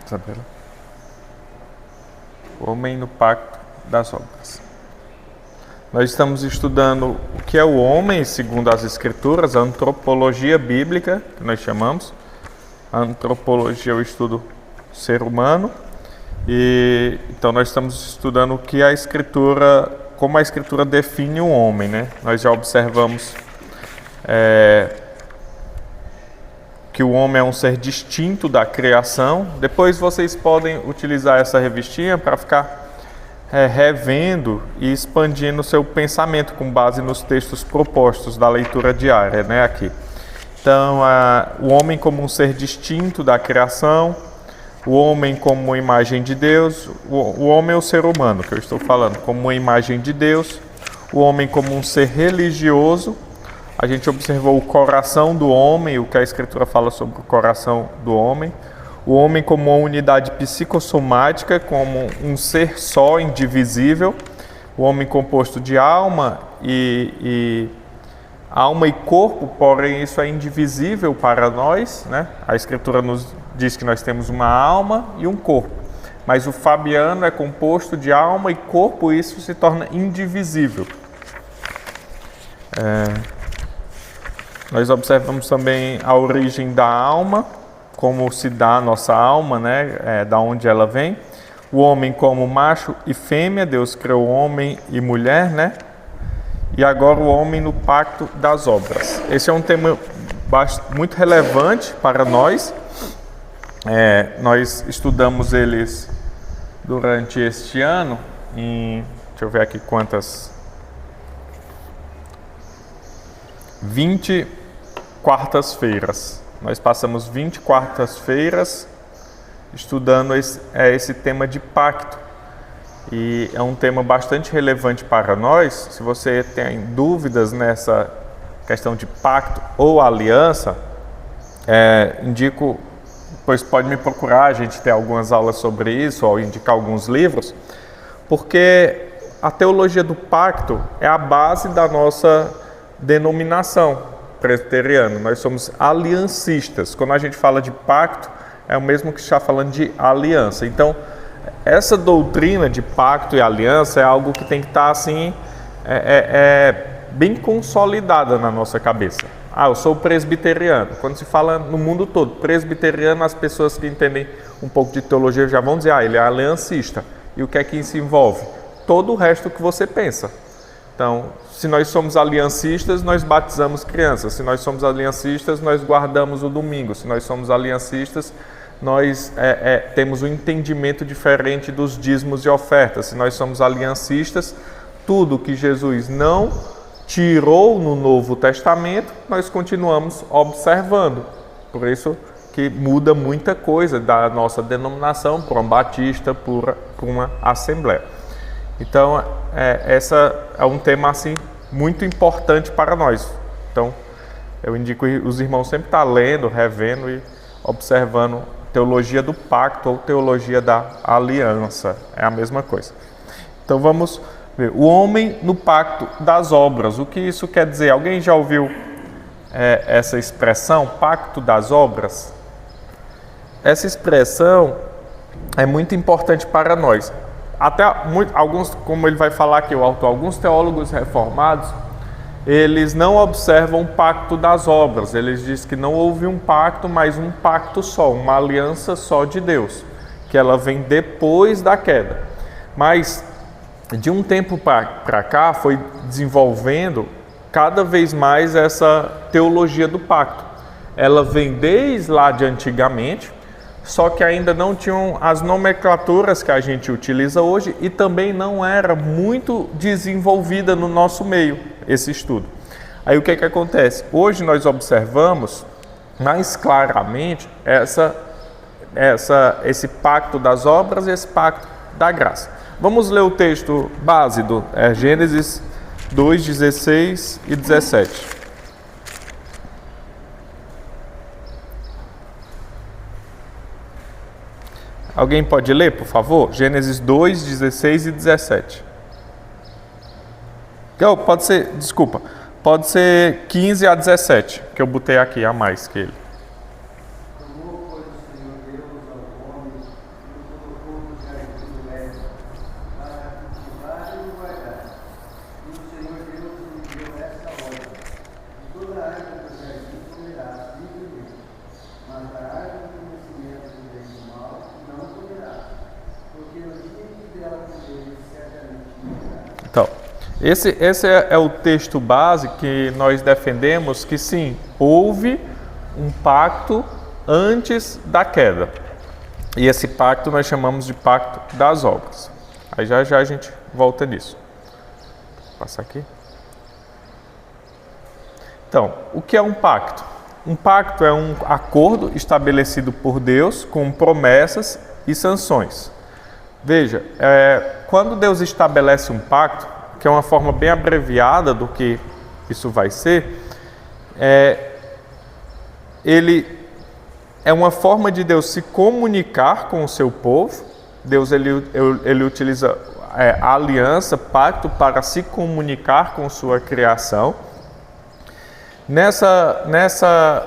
Isabela. O homem no pacto das obras. Nós estamos estudando o que é o homem, segundo as Escrituras, a antropologia bíblica, que nós chamamos. A antropologia é o estudo do ser humano. E então nós estamos estudando o que a Escritura, como a Escritura define o homem, né? Nós já observamos que o homem é um ser distinto da criação. Depois vocês podem utilizar essa revistinha para ficar revendo e expandindo o seu pensamento com base nos textos propostos da leitura diária, né, aqui. Então, o homem como um ser distinto da criação, o homem como uma imagem de Deus, o homem é o ser humano, que eu estou falando, como uma imagem de Deus, o homem como um ser religioso. A gente observou o coração do homem, o que a Escritura fala sobre o coração do homem. O homem como uma unidade psicossomática, como um ser só, indivisível. O homem composto de alma e corpo, porém isso é indivisível para nós, né? A Escritura nos diz que nós temos uma alma e um corpo. Mas o Fabiano é composto de alma e corpo, e isso se torna indivisível. Nós observamos também a origem da alma, como se dá a nossa alma, né? Da onde ela vem. O homem como macho e fêmea, Deus criou homem e mulher, né? E agora o homem no pacto das obras. Esse é um tema muito relevante para nós. Nós estudamos eles durante este ano em, deixa eu ver aqui quantas, 20 quartas-feiras. Nós passamos 20 quartas-feiras estudando esse tema de pacto. E é um tema bastante relevante para nós. Se você tem dúvidas nessa questão de pacto ou aliança, indico, pois pode me procurar, a gente tem algumas aulas sobre isso, ou indicar alguns livros, porque a teologia do pacto é a base da nossa denominação presbiteriana. Nós somos aliancistas. Quando a gente fala de pacto, é o mesmo que está falando de aliança. Então, essa doutrina de pacto e aliança é algo que tem que estar assim, bem consolidada na nossa cabeça. Eu sou presbiteriano. Quando se fala no mundo todo presbiteriano, as pessoas que entendem um pouco de teologia já vão dizer, ele é aliancista. E o que é que isso envolve? Todo o resto que você pensa. Então, se nós somos aliancistas, nós batizamos crianças. Se nós somos aliancistas, nós guardamos o domingo. Se nós somos aliancistas, nós temos um entendimento diferente dos dízimos e ofertas. Se nós somos aliancistas, tudo que Jesus não tirou no Novo Testamento, nós continuamos observando. Por isso que muda muita coisa da nossa denominação para um batista, para uma assembleia. Então, essa é um tema assim muito importante para nós. Então, eu indico os irmãos sempre estar lendo, revendo e observando teologia do pacto ou teologia da aliança. É a mesma coisa. Então, vamos ver. O homem no pacto das obras. O que isso quer dizer? Alguém já ouviu essa expressão, pacto das obras? Essa expressão é muito importante para nós. Até alguns, como ele vai falar aqui, o autor, alguns teólogos reformados, eles não observam o pacto das obras. Eles dizem que não houve um pacto, mas um pacto só, uma aliança só de Deus, que ela vem depois da queda. Mas de um tempo para cá foi desenvolvendo cada vez mais essa teologia do pacto. Ela vem desde lá de antigamente, só que ainda não tinham as nomenclaturas que a gente utiliza hoje e também não era muito desenvolvida no nosso meio esse estudo. Aí o que que acontece? Hoje nós observamos mais claramente esse pacto das obras e esse pacto da graça. Vamos ler o texto base do Gênesis 2, 16 e 17. Alguém pode ler, por favor? Gênesis 2, 16 e 17. Pode ser 15 a 17, que eu botei aqui a mais que ele. Tomou, pois, o Senhor Deus ao homem Então, esse é o texto base que nós defendemos que sim, houve um pacto antes da queda. E esse pacto nós chamamos de pacto das obras. Aí já a gente volta nisso. Vou passar aqui. Então, o que é um pacto? Um pacto é um acordo estabelecido por Deus com promessas e sanções. Veja, quando Deus estabelece um pacto, que é uma forma bem abreviada do que isso vai ser, ele é uma forma de Deus se comunicar com o seu povo. Deus ele utiliza a aliança, pacto, para se comunicar com sua criação. Nessa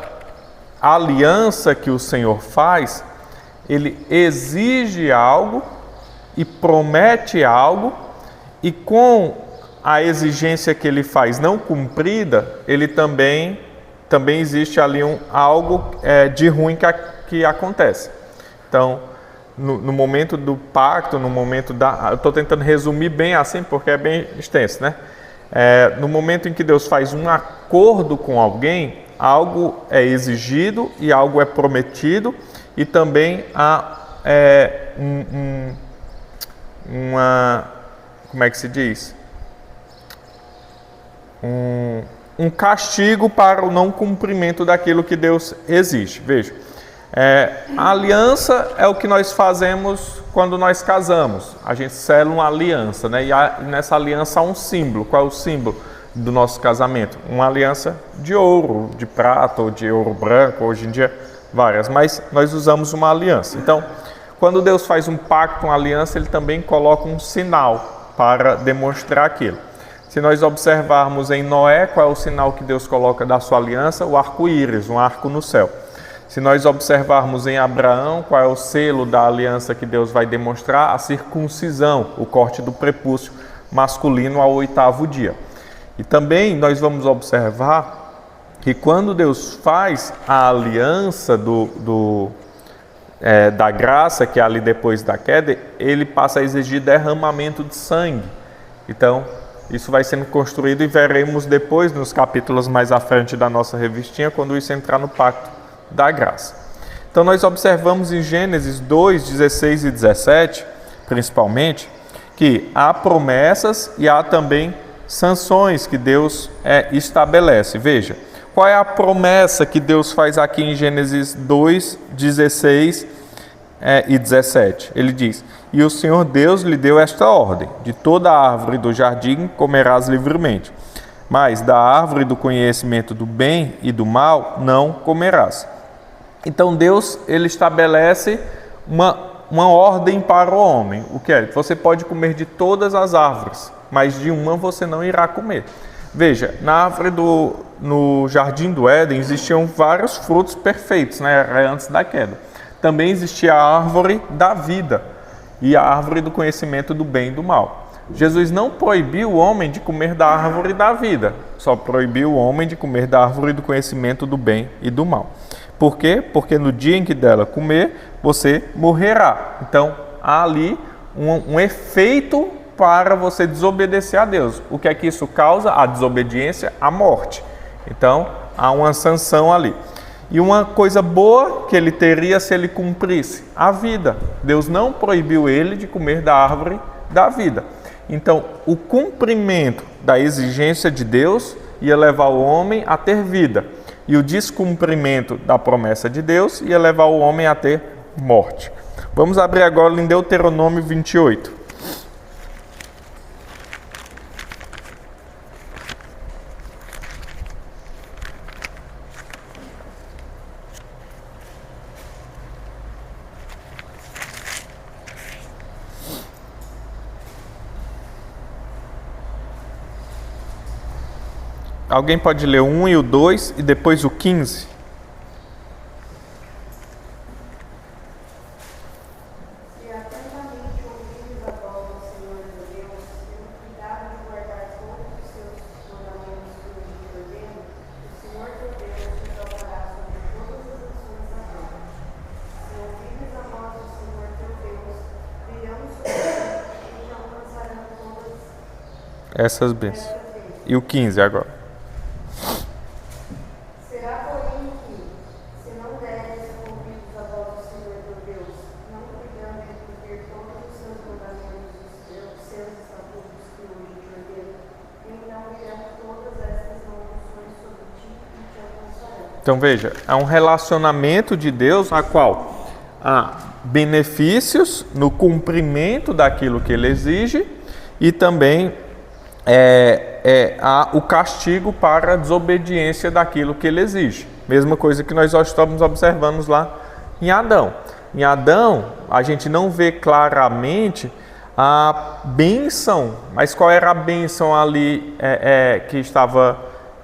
aliança que o Senhor faz, ele exige algo e promete algo, e com a exigência que ele faz não cumprida, ele também existe ali algo de ruim que acontece. Então, no momento do pacto, no momento eu estou tentando resumir bem assim, porque é bem extenso, né? No momento em que Deus faz um acordo com alguém, algo é exigido e algo é prometido, e também há como é que se diz? Um castigo para o não cumprimento daquilo que Deus exige. Veja, a aliança é o que nós fazemos quando nós casamos. A gente sela uma aliança, né? E nessa aliança há um símbolo. Qual é o símbolo do nosso casamento? Uma aliança de ouro, de prata ou de ouro branco, hoje em dia várias, mas nós usamos uma aliança. Então, quando Deus faz um pacto, uma aliança, ele também coloca um sinal para demonstrar aquilo. Se nós observarmos em Noé, qual é o sinal que Deus coloca da sua aliança? O arco-íris, um arco no céu. Se nós observarmos em Abraão, qual é o selo da aliança que Deus vai demonstrar? A circuncisão, o corte do prepúcio masculino ao 8º dia. E também nós vamos observar que quando Deus faz a aliança da graça, que é ali depois da queda, ele passa a exigir derramamento de sangue. Então, isso vai sendo construído e veremos depois, nos capítulos mais à frente da nossa revistinha, quando isso entrar no pacto da graça. Então, nós observamos em Gênesis 2, 16 e 17, principalmente, que há promessas e há também sanções que Deus estabelece. Veja, qual é a promessa que Deus faz aqui em Gênesis 2, 16 e 17? Ele diz: e o Senhor Deus lhe deu esta ordem: de toda árvore do jardim comerás livremente, mas da árvore do conhecimento do bem e do mal não comerás. Então Deus ele estabelece uma ordem para o homem. O que é? Você pode comer de todas as árvores, mas de uma você não irá comer. Veja, na árvore no Jardim do Éden existiam vários frutos perfeitos, né, antes da queda. Também existia a árvore da vida e a árvore do conhecimento do bem e do mal. Jesus não proibiu o homem de comer da árvore da vida, só proibiu o homem de comer da árvore do conhecimento do bem e do mal. Por quê? Porque no dia em que dela comer, você morrerá. Então, há ali um efeito para você desobedecer a Deus. O que é que isso causa? A desobediência, a morte. Então, há uma sanção ali. E uma coisa boa que ele teria se ele cumprisse, a vida. Deus não proibiu ele de comer da árvore da vida. Então, o cumprimento da exigência de Deus ia levar o homem a ter vida. E o descumprimento da promessa de Deus ia levar o homem a ter morte. Vamos abrir agora em Deuteronômio 28. Alguém pode ler o 1 e o 2 e depois o 15? essas bênçãos. E o 15 agora. Será, porém, que, se não deres ouvidos à voz do Senhor teu Deus, não cuidando de cumprir todos os seus mandamentos, os seus estatutos que hoje te ordeno, então virão todas estas maldições sobre ti e te alcançarão. Então veja, é um relacionamento de Deus a qual há benefícios no cumprimento daquilo que ele exige e também há o castigo para a desobediência daquilo que ele exige. Mesma coisa que nós estamos observando lá em Adão. Em Adão, a gente não vê claramente a bênção, mas qual era a bênção ali que estava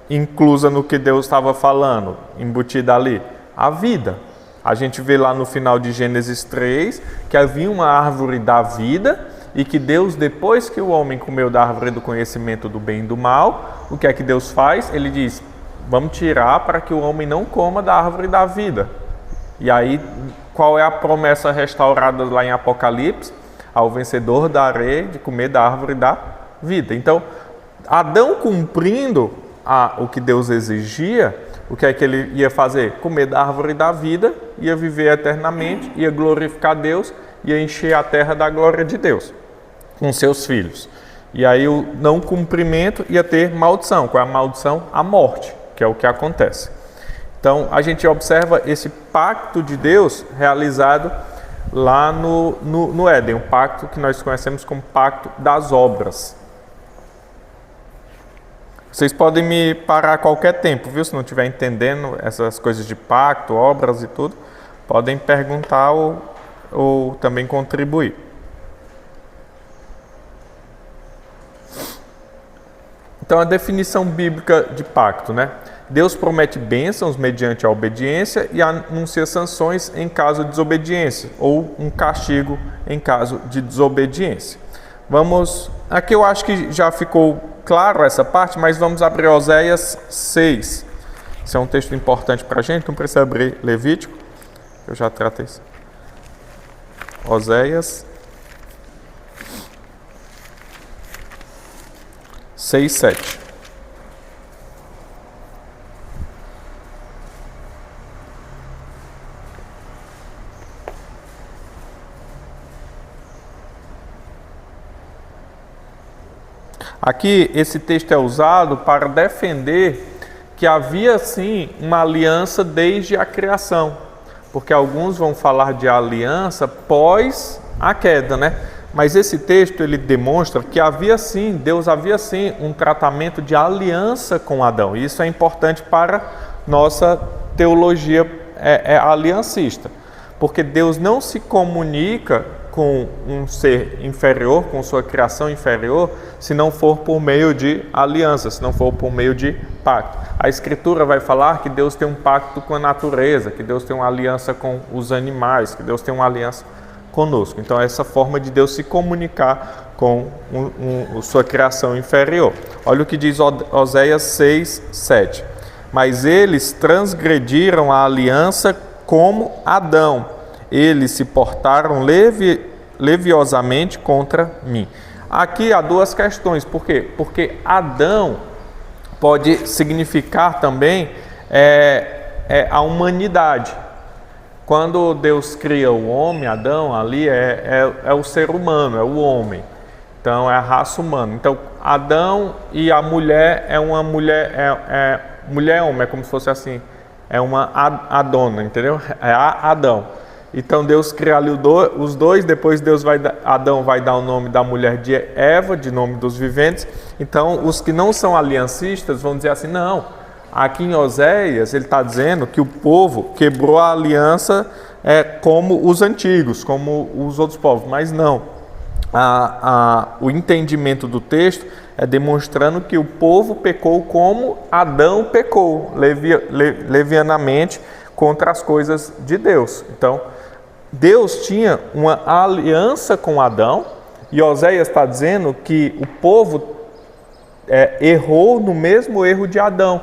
inclusa no que Deus estava falando, embutida ali? A vida. A gente vê lá no final de Gênesis 3 que havia uma árvore da vida e que Deus, depois que o homem comeu da árvore do conhecimento do bem e do mal, o que é que Deus faz? Ele diz, vamos tirar para que o homem não coma da árvore da vida. E aí, qual é a promessa restaurada lá em Apocalipse? Ao vencedor darei de comer da árvore da vida. Então, Adão cumprindo o que Deus exigia, o que é que ele ia fazer? Comer da árvore da vida, ia viver eternamente, ia glorificar Deus, ia encher a terra da glória de Deus com seus filhos. E aí o não cumprimento ia ter maldição. Qual é a maldição? A morte, que é o que acontece. Então a gente observa esse pacto de Deus realizado lá no Éden, um pacto que nós conhecemos como pacto das obras. Vocês podem me parar a qualquer tempo, viu? Se não estiver entendendo essas coisas de pacto, obras e tudo, podem perguntar ou também contribuir. Então, a definição bíblica de pacto, né? Deus promete bênçãos mediante a obediência e anuncia sanções em caso de desobediência, ou um castigo em caso de desobediência. Aqui eu acho que já ficou claro essa parte, mas vamos abrir Oséias 6. Esse é um texto importante para a gente, não precisa abrir Levítico, eu já tratei isso. Oséias 6, 7. Aqui, esse texto é usado para defender que havia, sim, uma aliança desde a criação. Porque alguns vão falar de aliança pós a queda, né? Mas esse texto, ele demonstra que Deus havia, sim, um tratamento de aliança com Adão. E isso é importante para nossa teologia aliancista. Porque Deus não se comunica com um ser inferior, com sua criação inferior, se não for por meio de aliança, se não for por meio de pacto. A Escritura vai falar que Deus tem um pacto com a natureza, que Deus tem uma aliança com os animais, que Deus tem uma aliança conosco. Então, essa forma de Deus se comunicar com sua criação inferior. Olha o que diz Oséias 6, 7. Mas eles transgrediram a aliança como Adão. Eles se portaram leviosamente contra mim. Aqui há duas questões. Por quê? Porque Adão pode significar também a humanidade. Quando Deus cria o homem, Adão, ali é o ser humano, é o homem. Então, é a raça humana. Então, Adão e a mulher é uma mulher, mulher-homem, é como se fosse assim, é uma Adona, entendeu? É a Adão. Então Deus cria ali os dois, depois Adão vai dar o nome da mulher de Eva, de nome dos viventes. Então os que não são aliancistas vão dizer assim, não, aqui em Oséias ele está dizendo que o povo quebrou a aliança como os antigos, como os outros povos, mas não. O entendimento do texto é demonstrando que o povo pecou como Adão pecou, levianamente contra as coisas de Deus. Então, Deus tinha uma aliança com Adão e Oséias está dizendo que o povo errou no mesmo erro de Adão,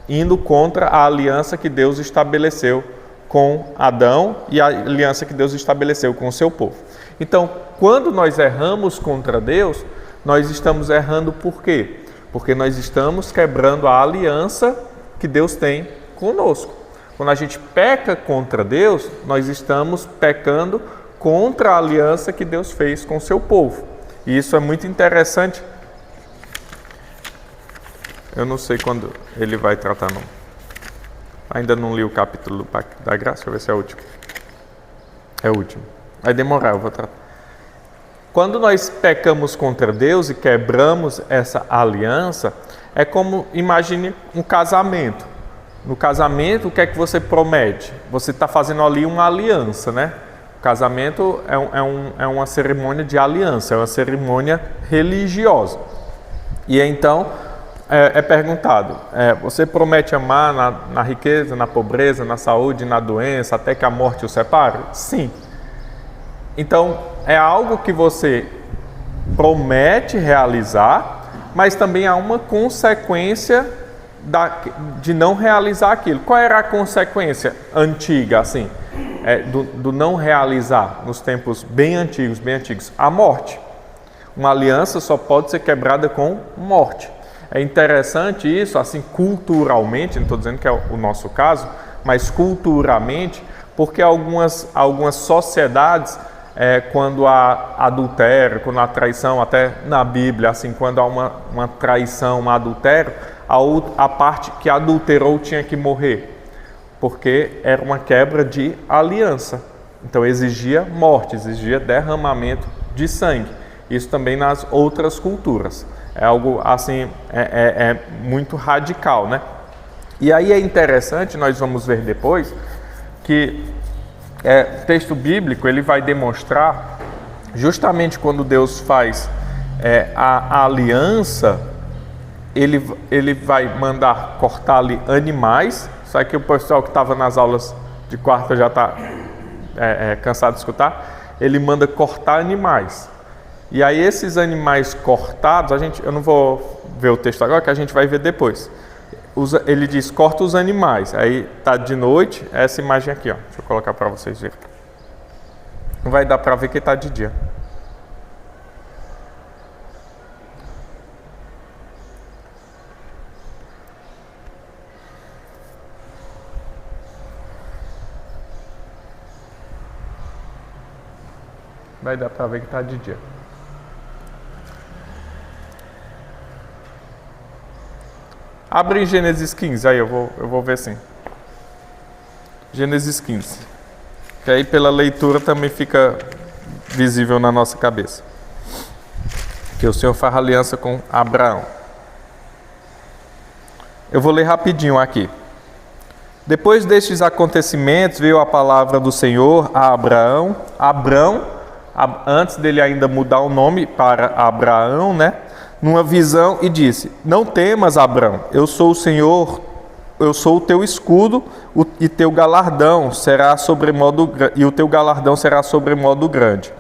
indo contra a aliança que Deus estabeleceu com Adão e a aliança que Deus estabeleceu com o seu povo. Então, quando nós erramos contra Deus, nós estamos errando por quê? Porque nós estamos quebrando a aliança que Deus tem conosco. Quando a gente peca contra Deus, nós estamos pecando contra a aliança que Deus fez com o seu povo. E isso é muito interessante. Eu não sei quando ele vai tratar, não. Ainda não li o capítulo do Pacto da Graça, deixa eu ver se é o último. É o último. Vai demorar, eu vou tratar. Quando nós pecamos contra Deus e quebramos essa aliança, é como, imagine um casamento. No casamento, o que é que você promete? Você está fazendo ali uma aliança, né? O casamento é uma cerimônia de aliança, é uma cerimônia religiosa. E então, é perguntado, você promete amar na riqueza, na pobreza, na saúde, na doença, até que a morte o separe? Sim. Então, é algo que você promete realizar, mas também há uma consequência de não realizar aquilo. Qual era a consequência antiga, assim, do não realizar nos tempos bem antigos? A morte. Uma aliança só pode ser quebrada com morte. É interessante isso, assim, culturalmente, não estou dizendo que é o nosso caso, mas culturalmente, porque algumas sociedades, quando há adultério, quando há traição, até na Bíblia, assim, quando há uma traição, um adultério, a parte que adulterou tinha que morrer, porque era uma quebra de aliança. Então exigia morte, exigia derramamento de sangue. Isso também nas outras culturas. É algo assim, muito radical, né? E aí é interessante, nós vamos ver depois, que o texto bíblico ele vai demonstrar, justamente quando Deus faz a aliança, ele vai mandar cortar ali animais. Só que o pessoal que estava nas aulas de quarta já está cansado de escutar. Ele manda cortar animais. E aí esses animais cortados, eu não vou ver o texto agora, que a gente vai ver depois. Ele diz, corta os animais. Aí está de noite, essa imagem aqui, ó. Deixa eu colocar para vocês verem. Não vai dar para ver que está de dia. Vai dar para ver que está de dia. Abre em Gênesis 15, aí eu vou ver sim. Gênesis 15. Que aí pela leitura também fica visível na nossa cabeça. Que o Senhor faz aliança com Abraão. Eu vou ler rapidinho aqui. Depois destes acontecimentos, veio a palavra do Senhor a Abraão. Antes dele ainda mudar o nome para Abraão, né? Numa visão, e disse: não temas, Abraão, eu sou o Senhor, eu sou o teu escudo, e teu galardão será sobremodo, e o teu galardão será sobremodo grande.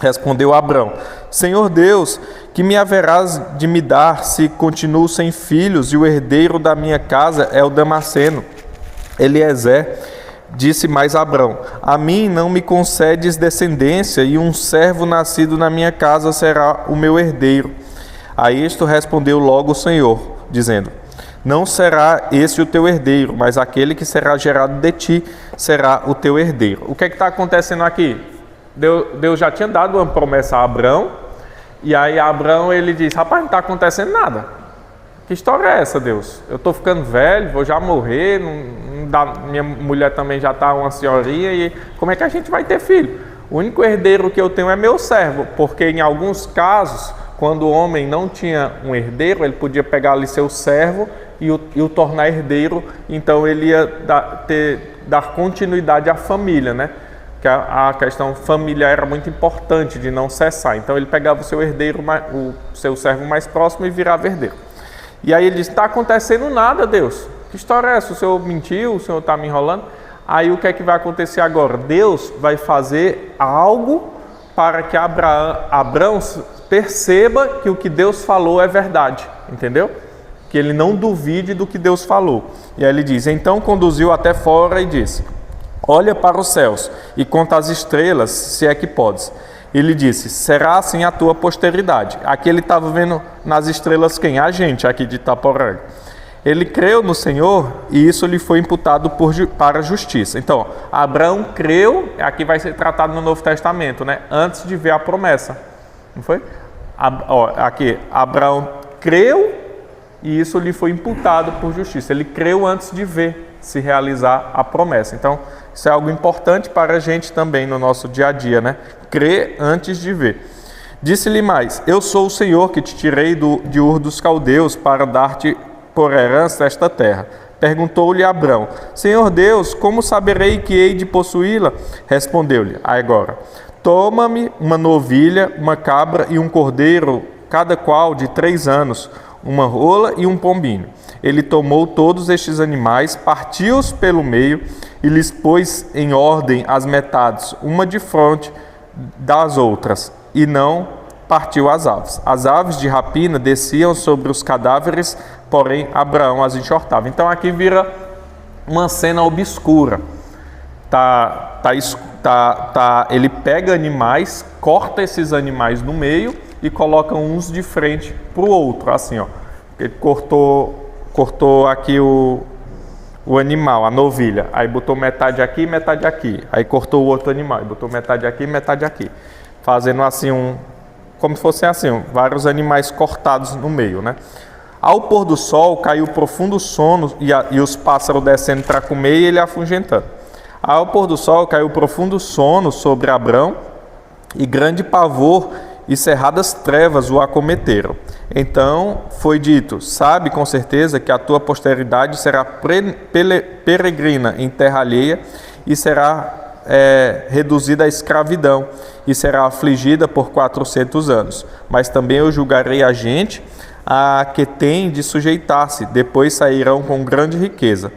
Respondeu Abraão: Senhor Deus, que me haverás de me dar se continuo sem filhos, e o herdeiro da minha casa é o Damasceno, Eliezer? Disse mais Abraão: a mim não me concedes descendência, e um servo nascido na minha casa será o meu herdeiro. A isto respondeu logo o Senhor, dizendo: não será esse o teu herdeiro, mas aquele que será gerado de ti será o teu herdeiro. O que está acontecendo aqui? Deus já tinha dado uma promessa a Abraão, e aí Abraão ele diz: rapaz, não está acontecendo nada. Que história é essa, Deus? Eu estou ficando velho, vou já morrer, minha mulher também já está uma senhorinha, e como é que a gente vai ter filho? O único herdeiro que eu tenho é meu servo, porque em alguns casos, quando o homem não tinha um herdeiro, ele podia pegar ali seu servo e o tornar herdeiro, então ele ia dar continuidade à família, né? Que a questão familiar era muito importante de não cessar. Então ele pegava o seu herdeiro, o seu servo mais próximo, e virava herdeiro. E aí ele disse: está acontecendo nada, Deus. Que história é essa? O Senhor mentiu? O Senhor está me enrolando? Aí o que é que vai acontecer agora? Deus vai fazer algo para que Abraão perceba que o que Deus falou é verdade, entendeu? Que ele não duvide do que Deus falou. E aí ele diz: então conduziu até fora e disse: olha para os céus e conta as estrelas, se é que podes. Ele disse, será assim a tua posteridade. Aqui ele estava vendo nas estrelas quem? A gente aqui de Itaporanga. Ele creu no Senhor e isso lhe foi imputado para a justiça. Então, Abraão creu, aqui vai ser tratado no Novo Testamento, né? Antes de ver a promessa. Não foi? Aqui, Abraão creu e isso lhe foi imputado por justiça. Ele creu antes de ver se realizar a promessa. Então, isso é algo importante para a gente também no nosso dia a dia, né? Crer antes de ver. Disse-lhe mais, eu sou o Senhor que te tirei de Ur dos Caldeus para dar-te por herança esta terra. Perguntou-lhe Abrão, Senhor Deus, como saberei que hei de possuí-la? Respondeu-lhe, agora, toma-me uma novilha, uma cabra e um cordeiro, cada qual de 3 anos, uma rola e um pombinho. Ele tomou todos estes animais, partiu-os pelo meio e lhes pôs em ordem as metades, uma de fronte das outras, e não partiu as aves. As aves de rapina desciam sobre os cadáveres, porém Abraão as enxortava. Então aqui vira uma cena obscura. Ele pega animais, corta esses animais no meio e coloca uns de frente para o outro, assim, ó. Ele cortou aqui o animal, a novilha, aí botou metade aqui e metade aqui. Aí cortou o outro animal, e botou metade aqui e metade aqui. Fazendo assim como se fossem assim, vários animais cortados no meio, né? Ao pôr do sol, caiu profundo sono e os pássaros descendo para comer e ele afugentando. Ao pôr do sol, caiu profundo sono sobre Abrão e grande pavor e cerradas trevas o acometeram. Então foi dito, sabe com certeza que a tua posteridade será peregrina em terra alheia e será reduzida à escravidão e será afligida por 400 anos. Mas também eu julgarei a gente a que tem de sujeitar-se, depois sairão com grande riqueza.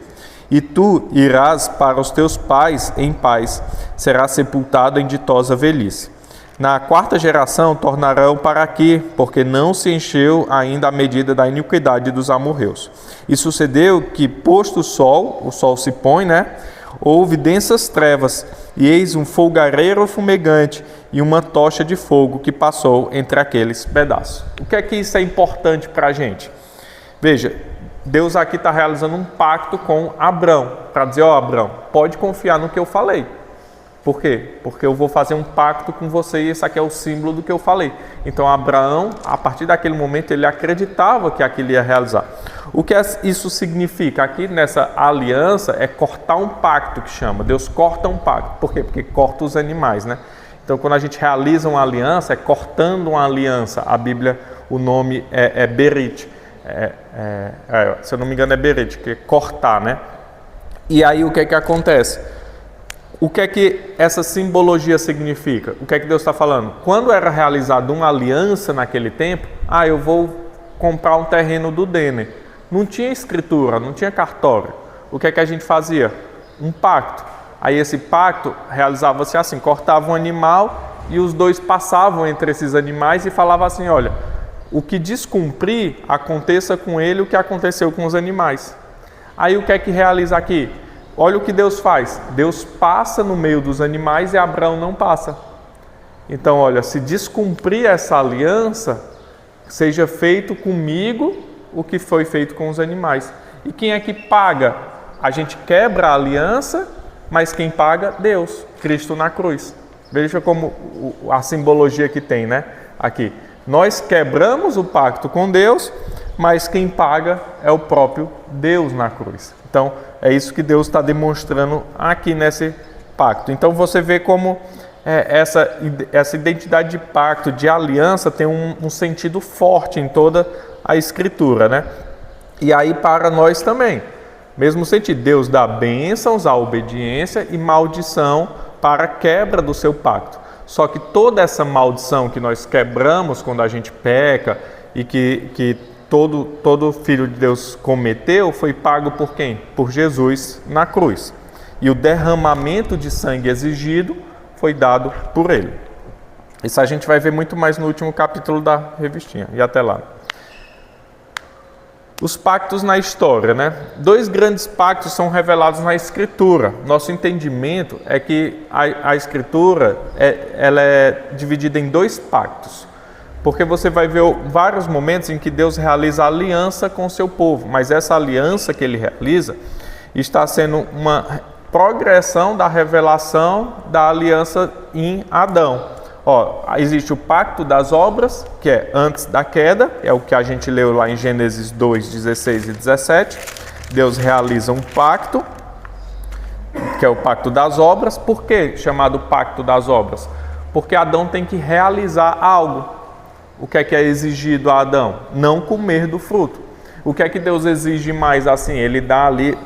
E tu irás para os teus pais em paz, serás sepultado em ditosa velhice. Na 4ª geração tornarão para aqui, porque não se encheu ainda a medida da iniquidade dos amorreus. E sucedeu que, posto o sol se põe, né? Houve densas trevas, e eis um folgareiro fumegante e uma tocha de fogo que passou entre aqueles pedaços. O que é que isso é importante para a gente? Veja, Deus aqui está realizando um pacto com Abrão, para dizer, Abrão, pode confiar no que eu falei. Por quê? Porque eu vou fazer um pacto com você e esse aqui é o símbolo do que eu falei. Então Abraão, a partir daquele momento, ele acreditava que aquilo ia realizar. O que isso significa? Aqui nessa aliança é cortar um pacto que chama. Deus corta um pacto. Por quê? Porque corta os animais, né? Então quando a gente realiza uma aliança, é cortando uma aliança. A Bíblia, o nome é Berit. Se eu não me engano é Berit, que é cortar, né? E aí o que é que acontece? O que é que essa simbologia significa? O que é que Deus está falando? Quando era realizada uma aliança naquele tempo, eu vou comprar um terreno do Denner. Não tinha escritura, não tinha cartório. O que é que a gente fazia? Um pacto. Aí esse pacto realizava-se assim, cortava um animal e os dois passavam entre esses animais e falavam assim, olha, o que descumprir, aconteça com ele o que aconteceu com os animais. Aí o que é que realiza aqui? Olha o que Deus faz. Deus passa no meio dos animais e Abraão não passa. Então, olha, se descumprir essa aliança, seja feito comigo o que foi feito com os animais. E quem é que paga? A gente quebra a aliança, mas quem paga? Deus, Cristo na cruz. Veja como a simbologia que tem, né? Aqui. Nós quebramos o pacto com Deus, mas quem paga é o próprio Deus na cruz. Então, é isso que Deus está demonstrando aqui nesse pacto. Então, você vê como essa identidade de pacto, de aliança, tem um sentido forte em toda a Escritura, né? E aí para nós também, mesmo sentido, Deus dá bênçãos à obediência e maldição para a quebra do seu pacto. Só que toda essa maldição que nós quebramos quando a gente peca e que todo filho de Deus cometeu, foi pago por quem? Por Jesus na cruz. E o derramamento de sangue exigido foi dado por ele. Isso a gente vai ver muito mais no último capítulo da revistinha. E até lá. Os pactos na história, né? 2 grandes pactos são revelados na Escritura. Nosso entendimento é que a Escritura ela é dividida em 2 pactos. Porque você vai ver vários momentos em que Deus realiza aliança com o seu povo. Mas essa aliança que ele realiza está sendo uma progressão da revelação da aliança em Adão. Existe o pacto das obras, que é antes da queda, é o que a gente leu lá em Gênesis 2, 16 e 17. Deus realiza um pacto, que é o pacto das obras. Por que chamado pacto das obras? Porque Adão tem que realizar algo. O que é exigido a Adão? Não comer do fruto. O que é que Deus exige mais assim? Ele dá ali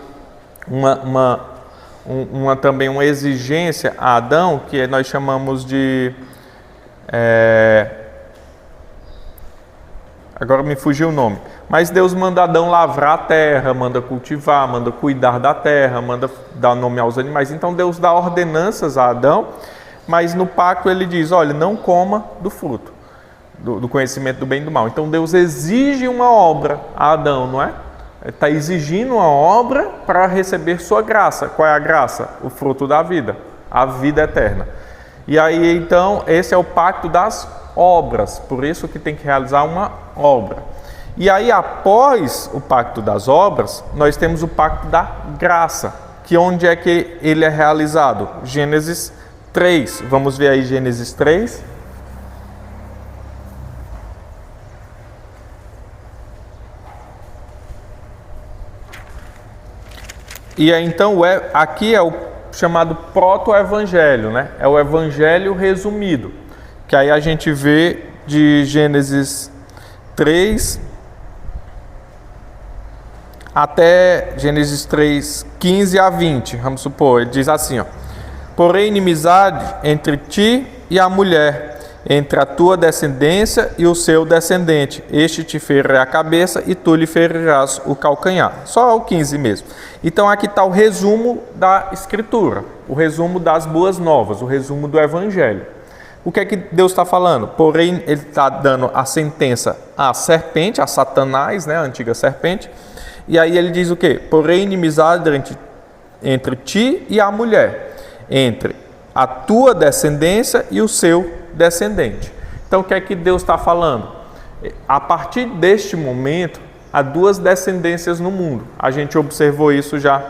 também uma exigência a Adão, que nós chamamos de... Agora me fugiu o nome. Mas Deus manda Adão lavrar a terra, manda cultivar, manda cuidar da terra, manda dar nome aos animais. Então Deus dá ordenanças a Adão, mas no pacto ele diz, olha, não coma do fruto, do conhecimento do bem e do mal. Então Deus exige uma obra a Adão, não é? Está exigindo uma obra para receber sua graça. Qual é a graça? O fruto da vida, a vida eterna. E aí, então, esse é o pacto das obras, por isso que tem que realizar uma obra. E aí, após o pacto das obras, nós temos o pacto da graça, que onde é que ele é realizado? Gênesis 3, vamos ver aí Gênesis 3. E aí, então, aqui é o chamado proto-evangelho, né? É o evangelho resumido, que aí a gente vê de Gênesis 3 até Gênesis 3, 15 a 20, vamos supor, ele diz assim, porém inimizade entre ti e a mulher, entre a tua descendência e o seu descendente, este te ferirá a cabeça e tu lhe ferirás o calcanhar. Só o 15 mesmo. Então aqui está o resumo da Escritura, o resumo das boas novas, o resumo do Evangelho. O que é que Deus está falando? Porém, ele está dando a sentença à serpente, a Satanás, né, a antiga serpente, e aí ele diz o quê? Porém, inimizade entre ti e a mulher, entre a tua descendência e o seu descendente. Então, o que é que Deus está falando? A partir deste momento, há 2 descendências no mundo. A gente observou isso já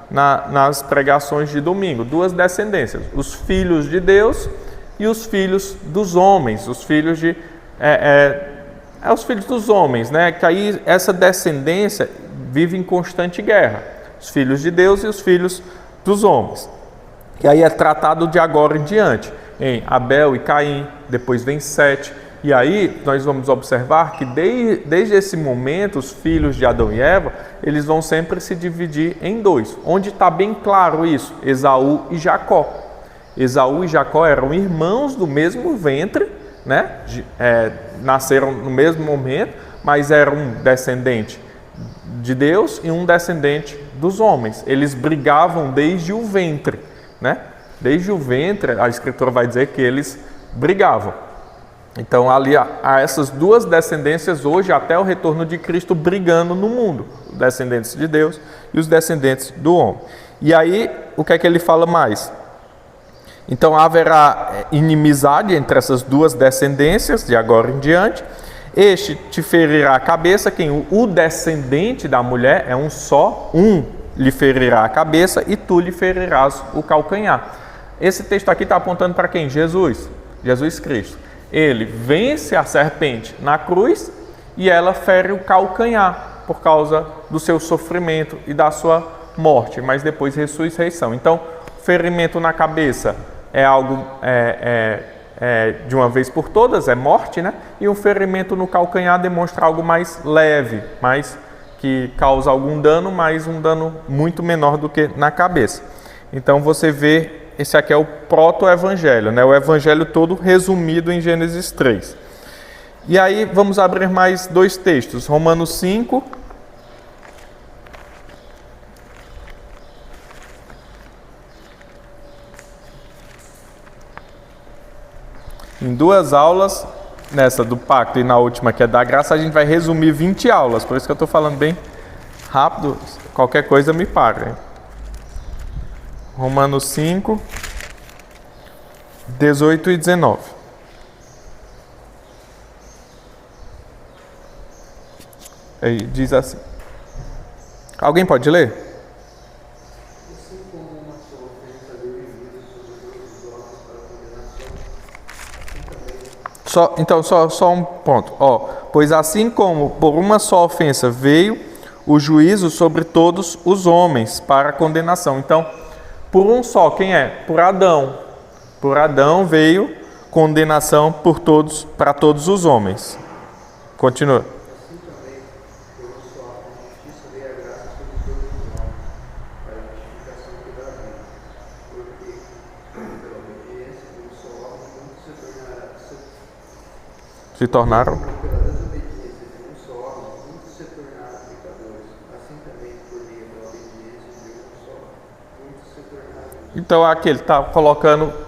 nas pregações de domingo. 2 descendências, os filhos de Deus e os filhos dos homens, os filhos os filhos dos homens, né? Que aí essa descendência vive em constante guerra, os filhos de Deus e os filhos dos homens. Que aí é tratado de agora em diante, em Abel e Caim, depois vem Sete. E aí nós vamos observar que desde esse momento, os filhos de Adão e Eva, eles vão sempre se dividir em 2. Onde está bem claro isso? Esaú e Jacó. Esaú e Jacó eram irmãos do mesmo ventre, né? Nasceram no mesmo momento, mas era um descendente de Deus e um descendente dos homens. Eles brigavam desde o ventre, né? Desde o ventre, a Escritura vai dizer que eles brigavam. Então, ali há essas 2 descendências hoje, até o retorno de Cristo, brigando no mundo. Os descendentes de Deus e os descendentes do homem. E aí, o que é que ele fala mais? Então, haverá inimizade entre essas 2 descendências, de agora em diante. Este te ferirá a cabeça, o descendente da mulher é um só, lhe ferirá a cabeça e tu lhe ferirás o calcanhar. Esse texto aqui está apontando para quem? Jesus Cristo. Ele vence a serpente na cruz e ela fere o calcanhar por causa do seu sofrimento e da sua morte, mas depois ressurreição. Então, ferimento na cabeça é algo de uma vez por todas, é morte, né? E um ferimento no calcanhar demonstra algo mais leve, mais que causa algum dano, mas um dano muito menor do que na cabeça. Então você vê, esse aqui é o proto-evangelho, né? O evangelho todo resumido em Gênesis 3. E aí vamos abrir mais 2 textos, Romanos 5. Em 2 aulas nessa do pacto e na última que é da graça, a gente vai resumir 20 aulas, por isso que eu estou falando bem rápido, qualquer coisa me paga. Romanos 5, 18 e 19. Aí diz assim. Alguém pode ler? Assim como uma só ofensa veio juízo sobre todos os homens para condenação, assim também. Só um ponto. Pois assim como por uma só ofensa veio o juízo sobre todos os homens para condenação. Então, por um só, quem é? Por Adão. Por Adão veio condenação para todos os homens. Continua. Assim também, por um só, a justiça veio a graça sobre todos os homens, para a justificação que dá vida. Porque, pela obediência de um só homem, muitos Se tornaram. pela desobediência de um só homem, muitos se tornaram pecadores. Assim também, por meio da obediência de um só, muitos se tornaram justos. Então aqui ele está colocando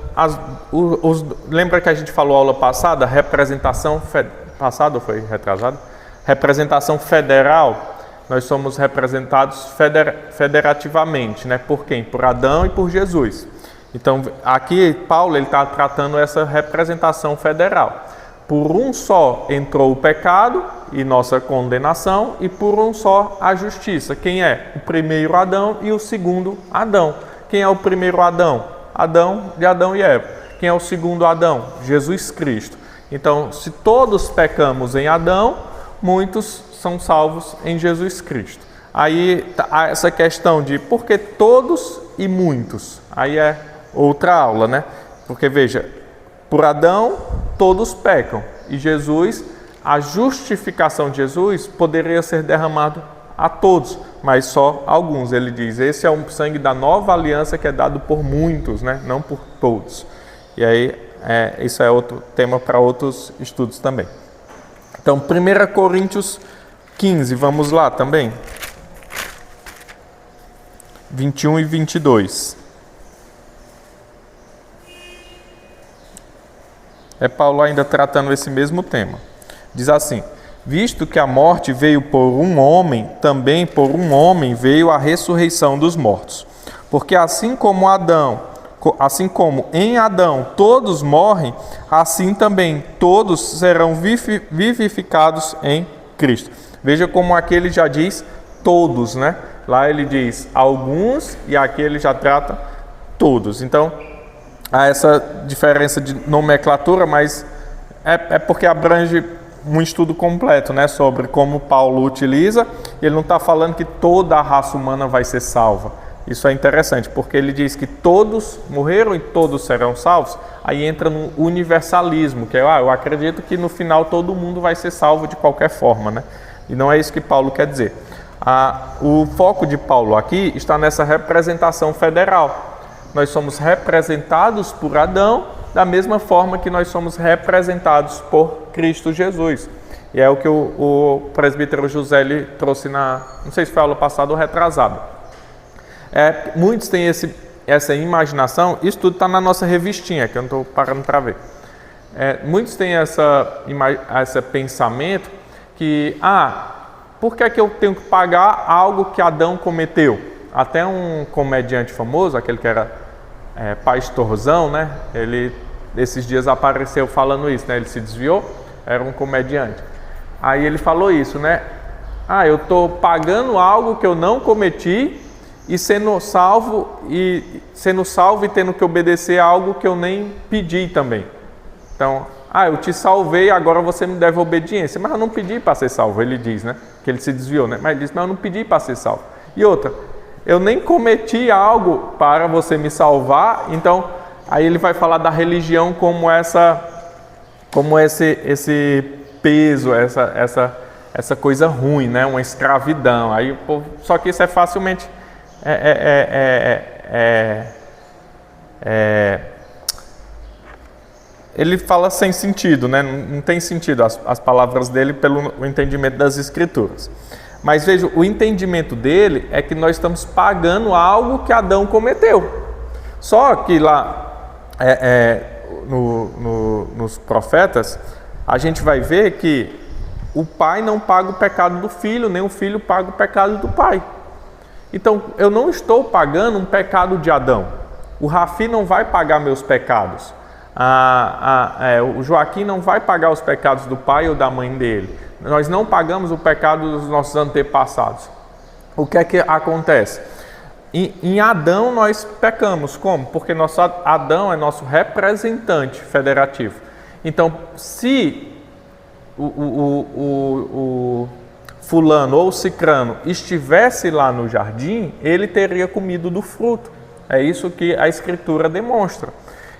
lembra que a gente falou aula passada, representação passada ou foi retrasada? Representação federal. Nós somos representados federativamente, né? Por quem? Por Adão e por Jesus. Então aqui Paulo ele está tratando essa representação federal. Por um só entrou o pecado e nossa condenação, e por um só a justiça. Quem é? O primeiro Adão e o segundo Adão. Quem é o primeiro Adão? Adão de Adão e Eva. Quem é o segundo Adão? Jesus Cristo. Então, se todos pecamos em Adão, muitos são salvos em Jesus Cristo. Aí há essa questão de por que todos e muitos. Aí é outra aula, né? Porque veja, por Adão todos pecam. E Jesus, a justificação de Jesus poderia ser derramado a todos, mas só alguns. Ele diz, esse é o sangue da nova aliança que é dado por muitos, né? Não por todos. E aí, isso é outro tema para outros estudos também. Então, 1 Coríntios 15, vamos lá também. 21 e 22. É Paulo ainda tratando esse mesmo tema. Diz assim, visto que a morte veio por um homem, também por um homem veio a ressurreição dos mortos. Porque assim como em Adão todos morrem, assim também todos serão vivificados em Cristo. Veja como aqui ele já diz todos, né? Lá ele diz alguns e aqui ele já trata todos. Então, há essa diferença de nomenclatura, mas é porque abrange um estudo completo, né, sobre como Paulo utiliza. Ele não está falando que toda a raça humana vai ser salva. Isso é interessante, porque ele diz que todos morreram e todos serão salvos. Aí entra no universalismo, que é, eu acredito que no final todo mundo vai ser salvo de qualquer forma, né? E não é isso que Paulo quer dizer. O foco de Paulo aqui está nessa representação federal. Nós somos representados por Adão, da mesma forma que nós somos representados por Cristo Jesus. E é o que o presbítero José ele trouxe não sei se foi a aula passada ou retrasada. Muitos têm essa imaginação, isso tudo está na nossa revistinha, que eu não estou parando para ver. Muitos têm esse pensamento que, por que é que eu tenho que pagar algo que Adão cometeu? Até um comediante famoso, aquele que era pastorzão, né? Ele esses dias apareceu falando isso, né? Ele se desviou, era um comediante. Aí ele falou isso, né? Eu estou pagando algo que eu não cometi e sendo salvo e tendo que obedecer a algo que eu nem pedi também. Então, eu te salvei, agora você me deve obediência. Mas eu não pedi para ser salvo, ele diz, né? Que ele se desviou, né? Mas ele diz, mas eu não pedi para ser salvo. E outra, eu nem cometi algo para você me salvar. Então, aí ele vai falar da religião como esse peso, essa coisa ruim, né? Uma escravidão. Aí, só que isso é facilmente ele fala sem sentido, né? Não tem sentido as palavras dele pelo entendimento das Escrituras. Mas veja, o entendimento dele é que nós estamos pagando algo que Adão cometeu. Só que lá nos profetas, a gente vai ver que o pai não paga o pecado do filho, nem o filho paga o pecado do pai. Então, eu não estou pagando um pecado de Adão. O Rafi não vai pagar meus pecados. O Joaquim não vai pagar os pecados do pai ou da mãe dele. Nós não pagamos o pecado dos nossos antepassados. O que é que acontece? Em Adão nós pecamos. Como? Porque nosso Adão é nosso representante federativo. Então, se o fulano ou cicrano estivesse lá no jardim, ele teria comido do fruto. É isso que a Escritura demonstra.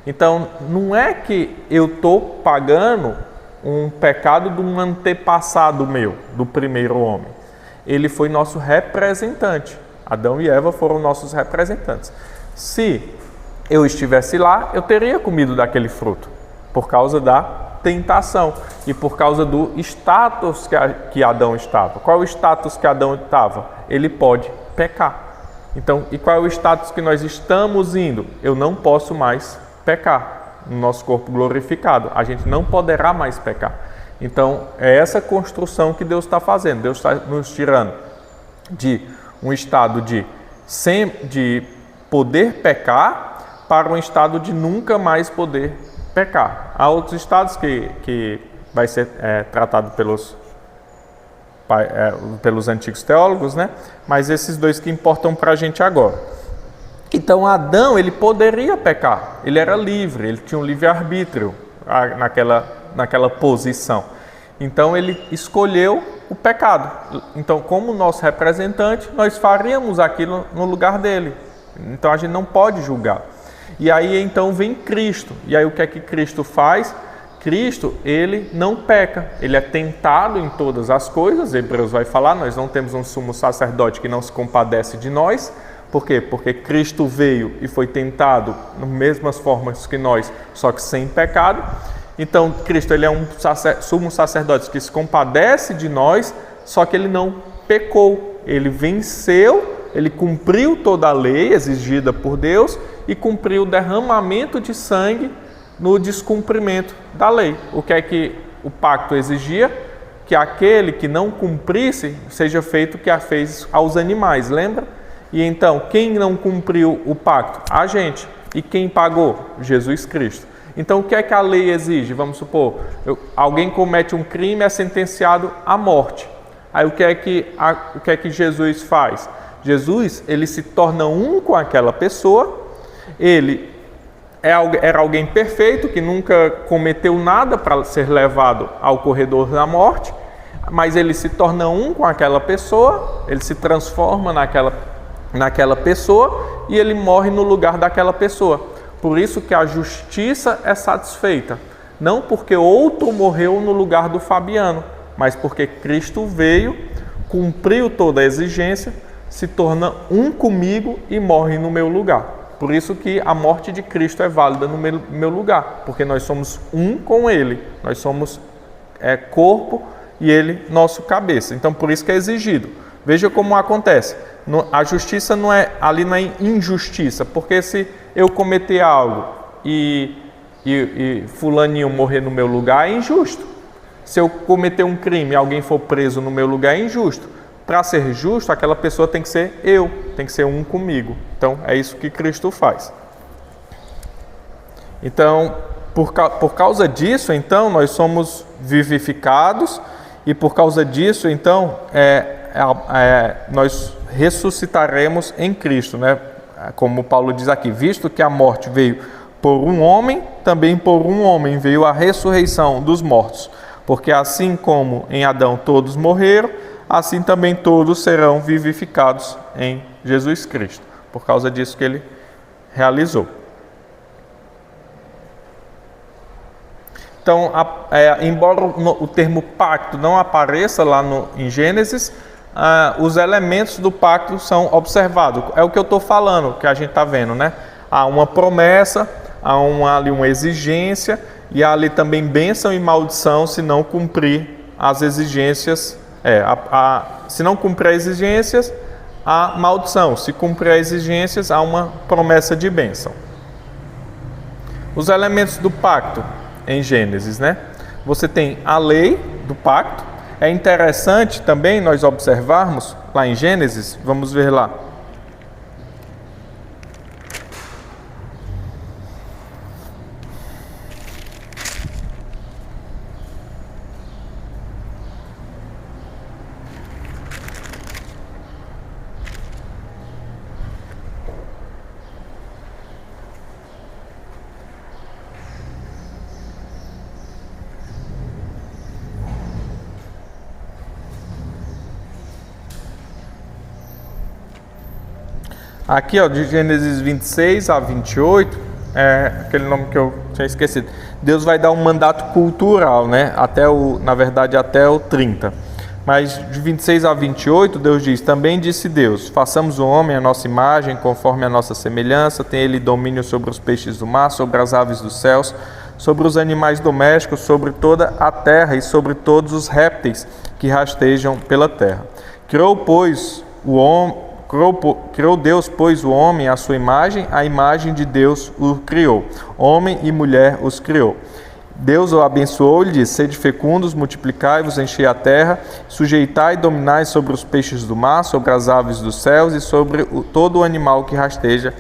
Então, não é que eu estou pagando um pecado de um antepassado meu, do primeiro homem. Ele foi nosso representante. Adão e Eva foram nossos representantes. Se eu estivesse lá, eu teria comido daquele fruto, por causa da tentação e por causa do status que Adão estava. Qual é o status que Adão estava? Ele pode pecar. Então, e qual é o status que nós estamos indo? Eu não posso mais pecar no nosso corpo glorificado. A gente não poderá mais pecar. Então, é essa construção que Deus está fazendo. Deus está nos tirando de um estado de poder pecar para um estado de nunca mais poder pecar. Há outros estados que vai ser tratado pelos antigos teólogos, né? Mas esses dois que importam para a gente agora. Então, Adão, ele poderia pecar. Ele era livre, ele tinha um livre-arbítrio naquela posição. Então, ele escolheu o pecado. Então, como nosso representante, nós faríamos aquilo no lugar dele. Então, a gente não pode julgar. E aí, então, vem Cristo. E aí, o que é que Cristo faz? Cristo, ele não peca. Ele é tentado em todas as coisas. Hebreus vai falar, nós não temos um sumo sacerdote que não se compadece de nós. Por quê? Porque Cristo veio e foi tentado nas mesmas formas que nós, só que sem pecado. Então, Cristo, ele é um sumo sacerdote que se compadece de nós, só que ele não pecou. Ele venceu, ele cumpriu toda a lei exigida por Deus e cumpriu o derramamento de sangue no descumprimento da lei. O que é que o pacto exigia? Que aquele que não cumprisse seja feito o que a fez aos animais, lembra? E então, quem não cumpriu o pacto? A gente. E quem pagou? Jesus Cristo. Então, o que é que a lei exige? Vamos supor, alguém comete um crime e é sentenciado à morte. Aí, o que é que Jesus faz? Jesus, ele se torna um com aquela pessoa, ele era alguém perfeito, que nunca cometeu nada para ser levado ao corredor da morte, mas ele se torna um com aquela pessoa, ele se transforma naquela pessoa e ele morre no lugar daquela pessoa. Por isso que a justiça é satisfeita, não porque outro morreu no lugar do Fabiano, mas porque Cristo veio, cumpriu toda a exigência, se torna um comigo e morre no meu lugar. Por isso que a morte de Cristo é válida no meu lugar, porque nós somos um com Ele, nós somos corpo e Ele nosso cabeça. Então, por isso que é exigido. Veja como acontece. A justiça não é injustiça, porque se eu cometer algo e fulaninho morrer no meu lugar, é injusto. Se eu cometer um crime e alguém for preso no meu lugar, é injusto. Para ser justo, aquela pessoa tem que ser eu, tem que ser um comigo. Então, é isso que Cristo faz. Então, por causa disso, então, nós somos vivificados e por causa disso, então, nós ressuscitaremos em Cristo, né? Como Paulo diz aqui, visto que a morte veio por um homem, também por um homem veio a ressurreição dos mortos. Porque assim como em Adão todos morreram, assim também todos serão vivificados em Jesus Cristo. Por causa disso que ele realizou. Então, embora o termo pacto não apareça lá em Gênesis, os elementos do pacto são observados. É o que eu estou falando, que a gente está vendo, né? Há uma promessa, há ali uma exigência, e há ali também bênção e maldição se não cumprir as exigências. Se não cumprir as exigências, há maldição. Se cumprir as exigências, há uma promessa de bênção. Os elementos do pacto em Gênesis, né? você tem a lei do pacto. É interessante também nós observarmos lá em Gênesis, vamos ver lá. Aqui, ó, de Gênesis 26 a 28, aquele nome que eu tinha esquecido. Deus vai dar um mandato cultural, né? Na verdade, até o 30. Mas de 26 a 28, Deus diz: também disse Deus, façamos o homem à nossa imagem, conforme a nossa semelhança, tem ele domínio sobre os peixes do mar, sobre as aves dos céus, sobre os animais domésticos, sobre toda a terra e sobre todos os répteis que rastejam pela terra. Criou Deus, pois, o homem à sua imagem, a imagem de Deus o criou. Homem e mulher os criou. Deus o abençoou e lhe disse: sede fecundos, multiplicai-vos, enchei a terra, sujeitai e dominai sobre os peixes do mar, sobre as aves dos céus e sobre todo o animal que rasteja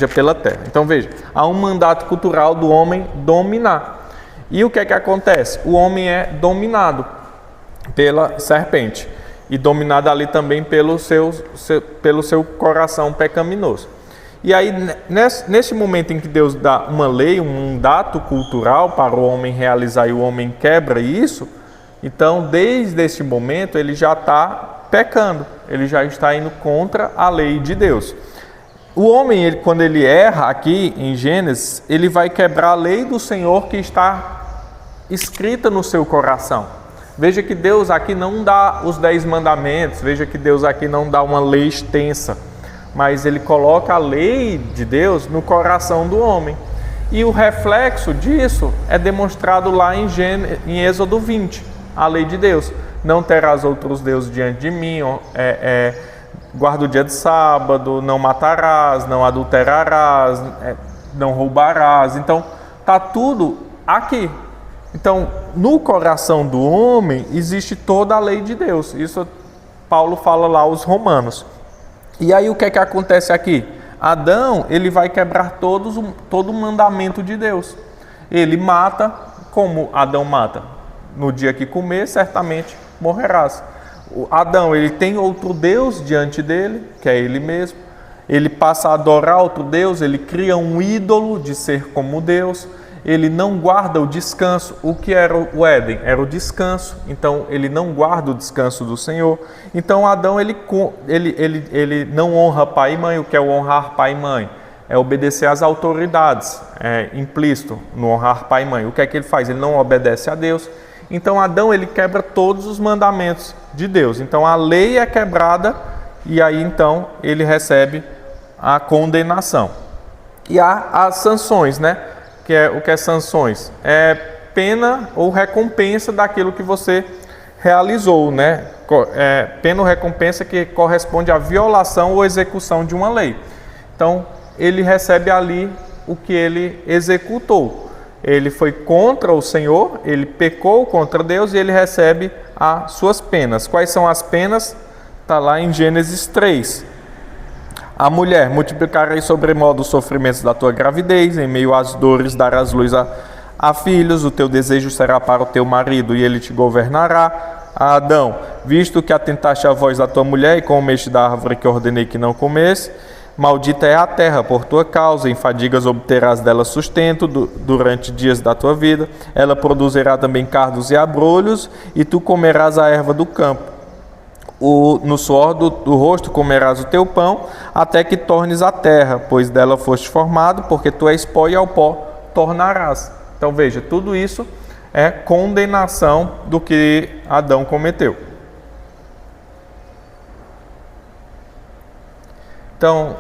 pela terra. Então veja, há um mandato cultural do homem dominar. E o que é que acontece? O homem é dominado pela serpente. E dominado ali também pelo seu coração pecaminoso. E aí, nesse momento em que Deus dá uma lei, um mandato cultural para o homem realizar e o homem quebra isso, então, desde esse momento, ele já está pecando, ele já está indo contra a lei de Deus. O homem, quando ele erra aqui em Gênesis, ele vai quebrar a lei do Senhor que está escrita no seu coração. Veja que Deus aqui não dá os 10 mandamentos, veja que Deus aqui não dá uma lei extensa, mas ele coloca a lei de Deus no coração do homem. E o reflexo disso é demonstrado lá em Êxodo 20, a lei de Deus. Não terás outros deuses diante de mim, guarda o dia de sábado, não matarás, não adulterarás, não roubarás. Então, está tudo aqui. Então, no coração do homem existe toda a lei de Deus. Isso Paulo fala lá aos Romanos. E aí o que é que acontece aqui? Adão, ele vai quebrar todo o mandamento de Deus. Ele mata, como Adão mata? No dia que comer, certamente morrerás. Adão, ele tem outro Deus diante dele, que é ele mesmo. Ele passa a adorar outro Deus, ele cria um ídolo de ser como Deus. Ele não guarda o descanso. O que era o Éden? Era o descanso. Então, ele não guarda o descanso do Senhor. Então, Adão, ele não honra pai e mãe. O que é o honrar pai e mãe? É obedecer às autoridades. É implícito no honrar pai e mãe. O que é que ele faz? Ele não obedece a Deus. Então, Adão, ele quebra todos os mandamentos de Deus. Então, a lei é quebrada e aí, então, ele recebe a condenação. E há as sanções, né? O que é sanções? É pena ou recompensa daquilo que você realizou, né? Pena ou recompensa que corresponde à violação ou execução de uma lei. Então, ele recebe ali o que ele executou. Ele foi contra o Senhor, ele pecou contra Deus e ele recebe as suas penas. Quais são as penas? Está lá em Gênesis 3. A mulher, multiplicarei sobremodo os sofrimentos da tua gravidez, em meio às dores darás luz a filhos, o teu desejo será para o teu marido e ele te governará. A Adão, visto que atentaste à voz da tua mulher e comeste da árvore que ordenei que não comesse, maldita é a terra por tua causa, em fadigas obterás dela sustento durante dias da tua vida, ela produzirá também cardos e abrolhos e tu comerás a erva do campo. No suor do rosto comerás o teu pão, até que tornes a terra, pois dela foste formado, porque tu és pó e ao pó tornarás. Então veja, tudo isso é condenação do que Adão cometeu. Então,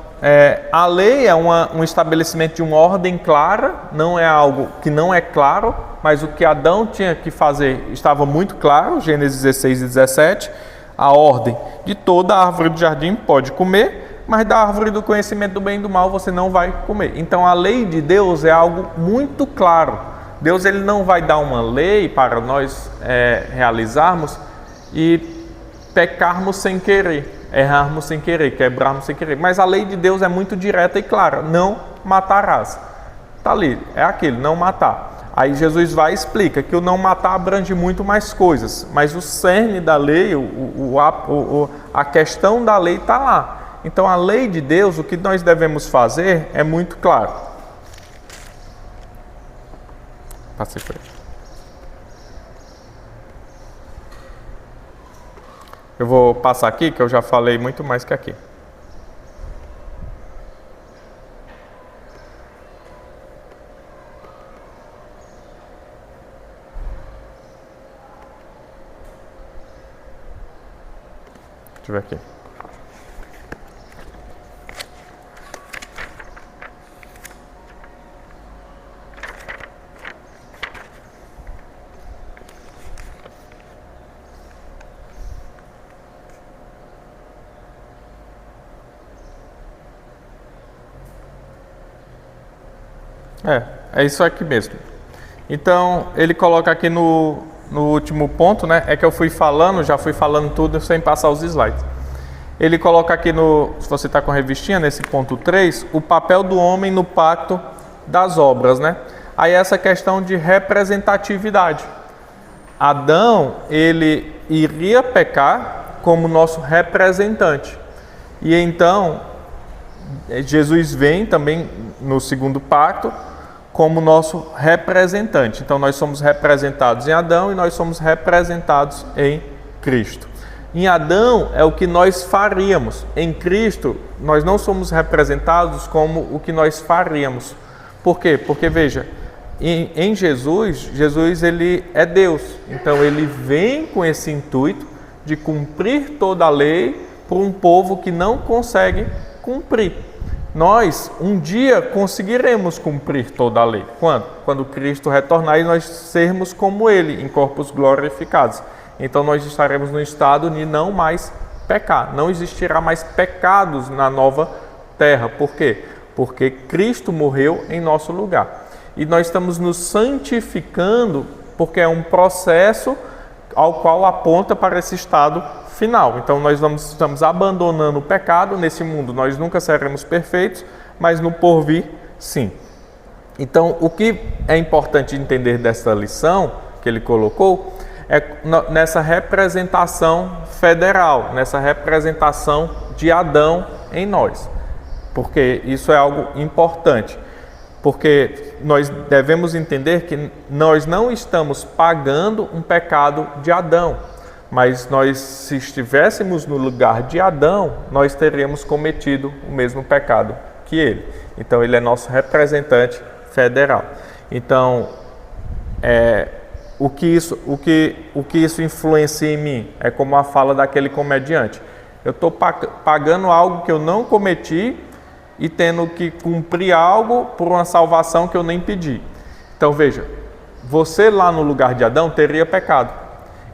a lei é um estabelecimento de uma ordem clara, não é algo que não é claro, mas o que Adão tinha que fazer estava muito claro, Gênesis 16 e 17, a ordem de toda a árvore do jardim pode comer, mas da árvore do conhecimento do bem e do mal você não vai comer. Então a lei de Deus é algo muito claro, Deus ele não vai dar uma lei para nós realizarmos e pecarmos sem querer, errarmos sem querer, quebrarmos sem querer. Mas a lei de Deus é muito direta e clara: não matarás. Está ali, é aquele, não matar. Aí Jesus vai e explica que o não matar abrange muito mais coisas, mas o cerne da lei, a questão da lei está lá. Então a lei de Deus, o que nós devemos fazer é muito claro. Passei por aí. Eu vou passar aqui, que eu já falei muito mais que aqui. Deixa eu ver aqui. É isso aqui mesmo. Então, ele coloca aqui no último ponto, né? É que eu já fui falando tudo sem passar os slides. Ele coloca aqui se você está com a revistinha, nesse ponto 3, o papel do homem no pacto das obras, né? Aí essa questão de representatividade. Adão, ele iria pecar como nosso representante. E então, Jesus vem também no segundo pacto como nosso representante. Então nós somos representados em Adão e nós somos representados em Cristo. Em Adão é o que nós faríamos. Em Cristo nós não somos representados como o que nós faríamos. Por quê? Porque veja, em Jesus ele é Deus. Então ele vem com esse intuito de cumprir toda a lei para um povo que não consegue cumprir. Nós, um dia, conseguiremos cumprir toda a lei. Quando? Quando Cristo retornar e nós sermos como Ele, em corpos glorificados. Então nós estaremos no estado de não mais pecar. Não existirá mais pecados na nova terra. Por quê? Porque Cristo morreu em nosso lugar. E nós estamos nos santificando porque é um processo ao qual aponta para esse estado final. Então nós estamos abandonando o pecado. Nesse mundo nós nunca seremos perfeitos, mas no porvir, sim. Então o que é importante entender dessa lição que ele colocou é nessa representação federal, nessa representação de Adão em nós. Porque isso é algo importante. Porque nós devemos entender que nós não estamos pagando um pecado de Adão. Mas nós, se estivéssemos no lugar de Adão, nós teríamos cometido o mesmo pecado que ele. Então, ele é nosso representante federal. Então, o que isso influencia em mim? É como a fala daquele comediante. Eu estou pagando algo que eu não cometi e tendo que cumprir algo por uma salvação que eu nem pedi. Então, veja, você lá no lugar de Adão teria pecado.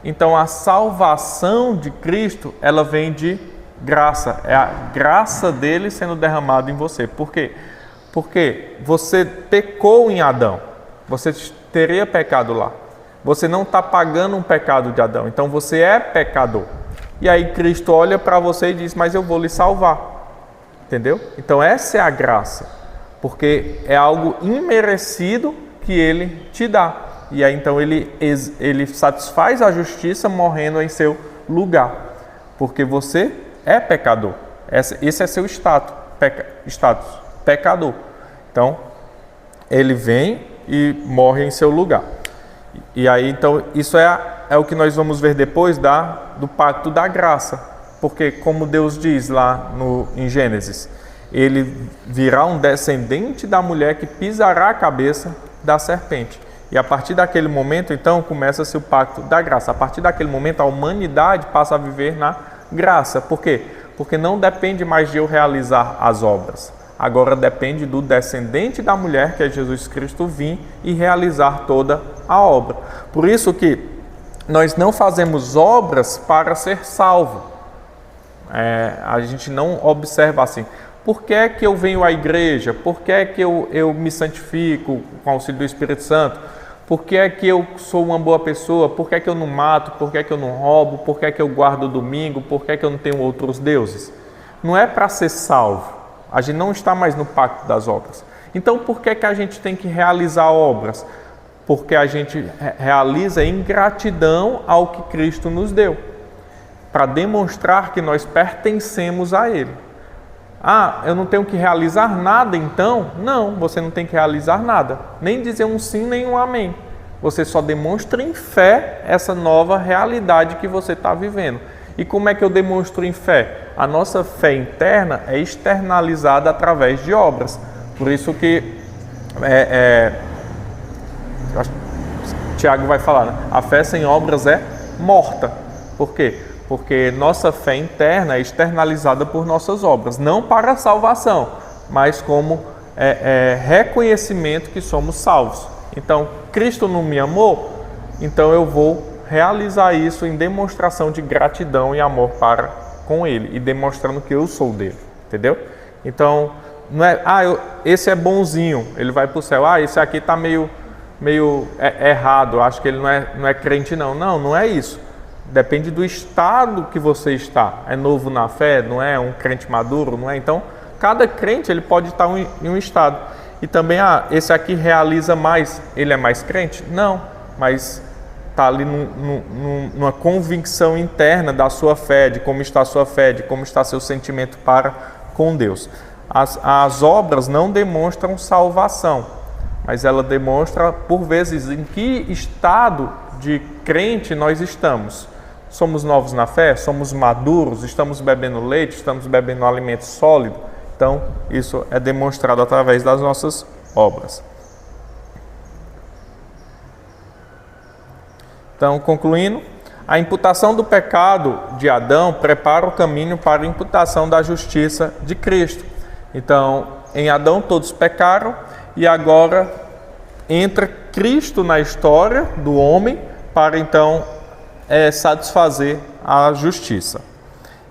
Então a salvação de Cristo, ela vem de graça. É a graça dele sendo derramada em você. Por quê? Porque você pecou em Adão. Você teria pecado lá. Você não está pagando um pecado de Adão. Então você é pecador. E aí Cristo olha para você e diz: mas eu vou lhe salvar. Entendeu? Então essa é a graça. Porque é algo imerecido que ele te dá. E aí então ele satisfaz a justiça morrendo em seu lugar. Porque você é pecador. Esse é seu status, pecador. Então, ele vem e morre em seu lugar. E aí então isso é o que nós vamos ver depois do pacto da graça. Porque como Deus diz lá em Gênesis, ele virá um descendente da mulher que pisará a cabeça da serpente. E a partir daquele momento, então, começa-se o pacto da graça. A partir daquele momento, a humanidade passa a viver na graça. Por quê? Porque não depende mais de eu realizar as obras. Agora depende do descendente da mulher, que é Jesus Cristo, vir e realizar toda a obra. Por isso que nós não fazemos obras para ser salvo. A gente não observa assim. Por que é que eu venho à igreja? Por que é que eu me santifico com o auxílio do Espírito Santo? Por que é que eu sou uma boa pessoa? Por que é que eu não mato? Por que é que eu não roubo? Por que é que eu guardo o domingo? Por que é que eu não tenho outros deuses? Não é para ser salvo. A gente não está mais no pacto das obras. Então, por que é que a gente tem que realizar obras? Porque a gente realiza em gratidão ao que Cristo nos deu, para demonstrar que nós pertencemos a Ele. Ah, eu não tenho que realizar nada então? Não, você não tem que realizar nada. Nem dizer um sim, nem um amém. Você só demonstra em fé essa nova realidade que você está vivendo. E como é que eu demonstro em fé? A nossa fé interna é externalizada através de obras. Por isso que Tiago vai falar, né? A fé sem obras é morta. Por quê? Porque nossa fé interna é externalizada por nossas obras, não para a salvação, mas como reconhecimento que somos salvos. Então, Cristo não me amou, então eu vou realizar isso em demonstração de gratidão e amor para com Ele, e demonstrando que eu sou dele, entendeu? Então, não é, esse é bonzinho, ele vai para o céu, esse aqui está meio errado, acho que ele não é crente não. Não é isso. Depende do estado que você está. É novo na fé, não é um crente maduro, não é? Então, cada crente ele pode estar em um estado. E também, esse aqui realiza mais, ele é mais crente? Não, mas está ali numa convicção interna da sua fé, de como está a sua fé, de como está seu sentimento para com Deus. As obras não demonstram salvação, mas ela demonstra, por vezes, em que estado de crente nós estamos. Somos novos na fé? Somos maduros? Estamos bebendo leite? Estamos bebendo alimento sólido? Então, isso é demonstrado através das nossas obras. Então, concluindo, a imputação do pecado de Adão prepara o caminho para a imputação da justiça de Cristo. Então, em Adão todos pecaram e agora entra Cristo na história do homem para então satisfazer a justiça.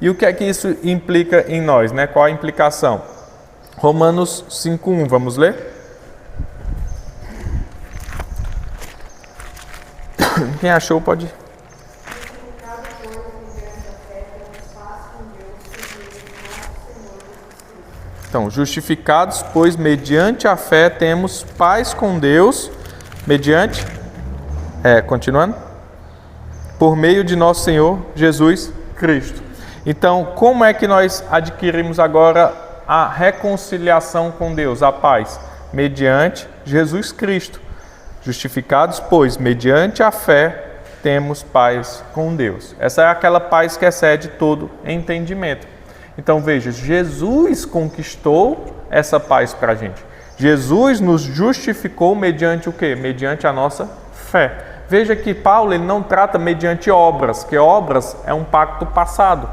E o que é que isso implica em nós, né? Qual a implicação? Romanos 5:1, vamos ler? Quem achou pode. Então, justificados, pois mediante a fé temos paz com Deus, mediante, continuando, por meio de nosso Senhor Jesus Cristo. Então, como é que nós adquirimos agora a reconciliação com Deus, a paz? Mediante Jesus Cristo. Justificados, pois mediante a fé temos paz com Deus. Essa é aquela paz que excede todo entendimento. Então veja, Jesus conquistou essa paz para a gente. Jesus nos justificou mediante o quê? Mediante a nossa fé. Veja que Paulo ele não trata mediante obras, que obras é um pacto passado.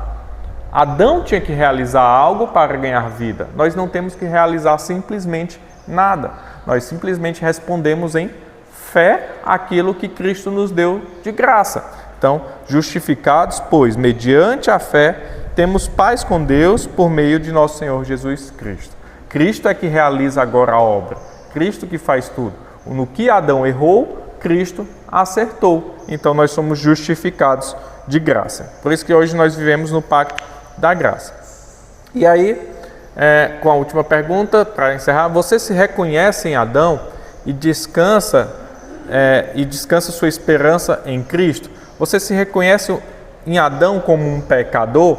Adão tinha que realizar algo para ganhar vida. Nós não temos que realizar simplesmente nada. Nós simplesmente respondemos em fé aquilo que Cristo nos deu de graça. Então, justificados, pois, mediante a fé, temos paz com Deus por meio de nosso Senhor Jesus Cristo. Cristo é que realiza agora a obra. Cristo que faz tudo. No que Adão errou, Cristo acertou. Então nós somos justificados de graça. Por isso que hoje nós vivemos no pacto da graça. E aí, com a última pergunta, para encerrar, você se reconhece em Adão e descansa sua esperança em Cristo? Você se reconhece em Adão como um pecador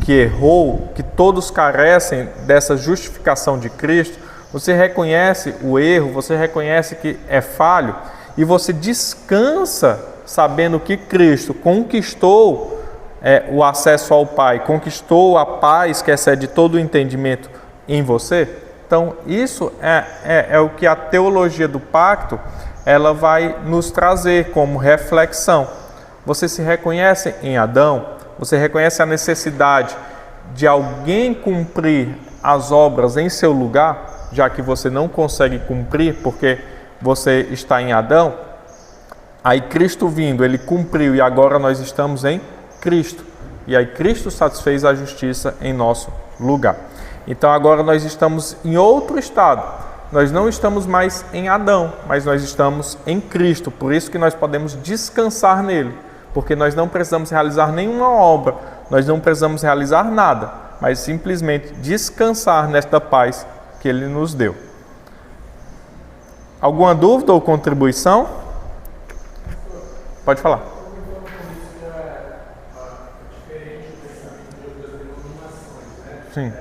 que errou, que todos carecem dessa justificação de Cristo? Você reconhece o erro, você reconhece que é falho e você descansa sabendo que Cristo conquistou o acesso ao Pai, conquistou a paz que excede todo o entendimento em você? Então, isso é o que a teologia do pacto ela vai nos trazer como reflexão. Você se reconhece em Adão? Você reconhece a necessidade de alguém cumprir as obras em seu lugar, já que você não consegue cumprir porque você está em Adão? Aí Cristo vindo, ele cumpriu e agora nós estamos em Cristo. E aí Cristo satisfez a justiça em nosso lugar. Então agora nós estamos em outro estado. nós não estamos mais em Adão, mas nós estamos em Cristo. Por isso que nós podemos descansar nele, porque nós não precisamos realizar nenhuma obra, nós não precisamos realizar nada, mas simplesmente descansar nesta paz que ele nos deu. Alguma dúvida ou contribuição? Pode falar. Sim.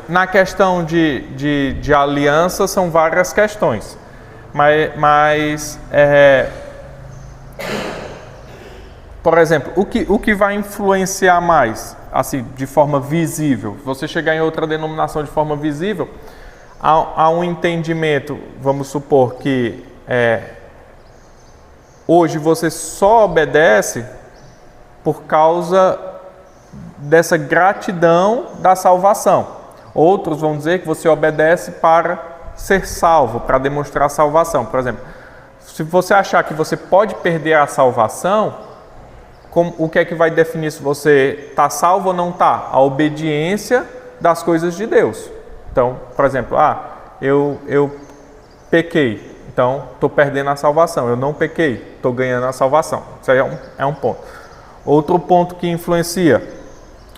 Na questão de aliança, são várias questões. Mas por exemplo, o que vai influenciar mais, assim, de forma visível? Você chegar em outra denominação de forma visível, há um entendimento, vamos supor que hoje você só obedece por causa dessa gratidão da salvação. Outros vão dizer que você obedece para ser salvo, para demonstrar a salvação. Por exemplo, se você achar que você pode perder a salvação, o que é que vai definir se você está salvo ou não está? A obediência das coisas de Deus. Então, por exemplo, eu pequei, então estou perdendo a salvação. Eu não pequei, estou ganhando a salvação. Isso aí é um ponto. Outro ponto que influencia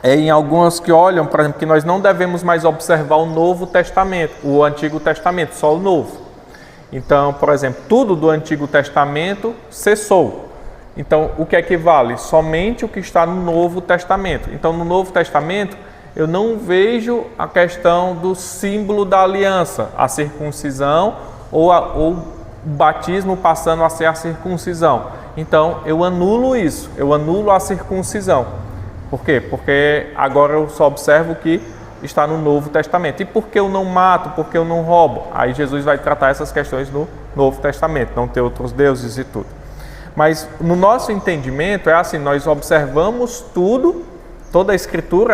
é em alguns que olham, por exemplo, que nós não devemos mais observar o Novo Testamento, o Antigo Testamento, só o Novo. Então, por exemplo, tudo do Antigo Testamento cessou. Então, o que é que vale? Somente o que está no Novo Testamento. Então, no Novo Testamento, eu não vejo a questão do símbolo da aliança, a circuncisão ou o batismo passando a ser a circuncisão. Então, eu anulo isso, eu anulo a circuncisão. Por quê? Porque agora eu só observo o que está no Novo Testamento. E por que eu não mato? Por que eu não roubo? Aí Jesus vai tratar essas questões no Novo Testamento, não ter outros deuses e tudo. Mas no nosso entendimento é assim, nós observamos tudo, toda a Escritura,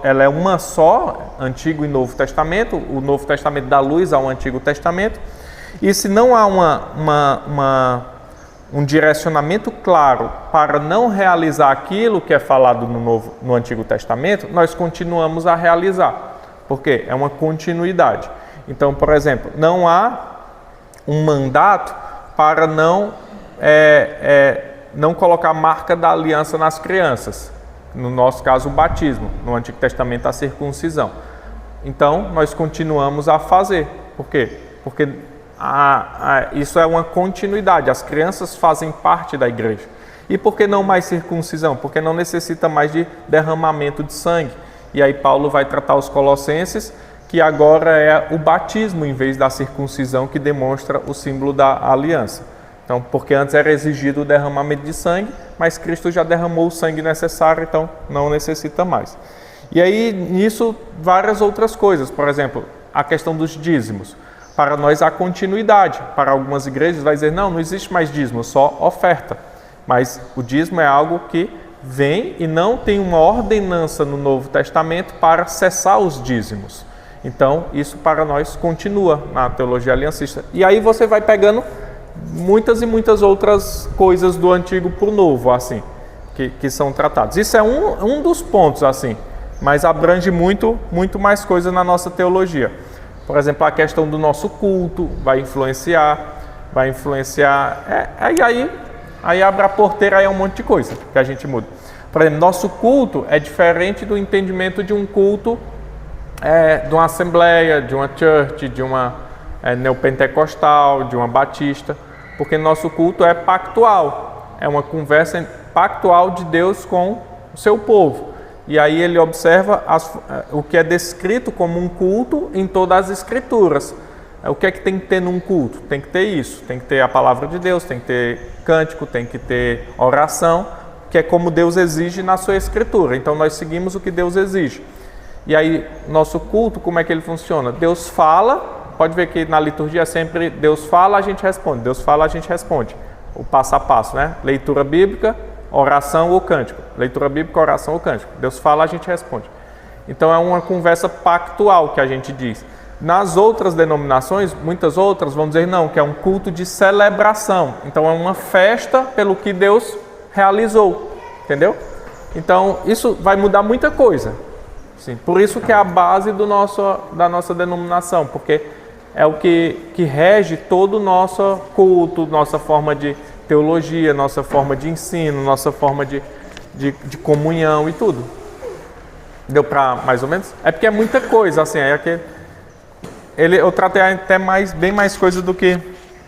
ela é uma só, Antigo e Novo Testamento, o Novo Testamento dá luz ao Antigo Testamento, e se não há um direcionamento claro para não realizar aquilo que é falado no Antigo Testamento, nós continuamos a realizar. Por quê? É uma continuidade. Então, por exemplo, não há um mandato para não colocar a marca da aliança nas crianças. No nosso caso, o batismo. No Antigo Testamento, a circuncisão. Então, nós continuamos a fazer. Por quê? Porque isso é uma continuidade, as crianças fazem parte da igreja. E por que não mais circuncisão? Porque não necessita mais de derramamento de sangue. E aí Paulo vai tratar os Colossenses, que agora é o batismo em vez da circuncisão, que demonstra o símbolo da aliança. Então, porque antes era exigido o derramamento de sangue, mas Cristo já derramou o sangue necessário, então não necessita mais. E aí, nisso, várias outras coisas. Por exemplo, a questão dos dízimos. Para nós há continuidade. Para algumas igrejas vai dizer, não existe mais dízimo, só oferta. Mas o dízimo é algo que vem e não tem uma ordenança no Novo Testamento para cessar os dízimos. Então, isso para nós continua na teologia aliancista. E aí você vai pegando muitas e muitas outras coisas do Antigo para o Novo, assim, que são tratados. Isso é um dos pontos, assim, mas abrange muito mais coisas na nossa teologia. Por exemplo, a questão do nosso culto vai influenciar. Aí abre a porteira, aí é um monte de coisa que a gente muda. Por exemplo, nosso culto é diferente do entendimento de um culto de uma assembleia, de uma church, de uma neopentecostal, de uma batista, porque nosso culto é pactual, é uma conversa pactual de Deus com o seu povo. E aí ele observa o que é descrito como um culto em todas as Escrituras. O que é que tem que ter num culto? Tem que ter isso, tem que ter a palavra de Deus, tem que ter cântico, tem que ter oração, que é como Deus exige na sua Escritura. Então nós seguimos o que Deus exige. E aí, nosso culto, como é que ele funciona? Deus fala, pode ver que na liturgia sempre Deus fala, a gente responde. Deus fala, a gente responde. O passo a passo, né? Leitura bíblica, oração ou cântico. Leitura bíblica, oração ou cântico. Deus fala, a gente responde. Então é uma conversa pactual que a gente diz. Nas outras denominações, muitas outras vão dizer não, que é um culto de celebração. Então é uma festa pelo que Deus realizou. Entendeu? Então isso vai mudar muita coisa. Sim. Por isso que é a base da nossa denominação, porque é o que rege todo o nosso culto, nossa forma de teologia, nossa forma de ensino, nossa forma de comunhão e tudo. Deu para mais ou menos? É porque é muita coisa, assim, eu tratei até bem mais coisa do que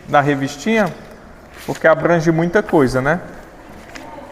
da revistinha, porque abrange muita coisa, né?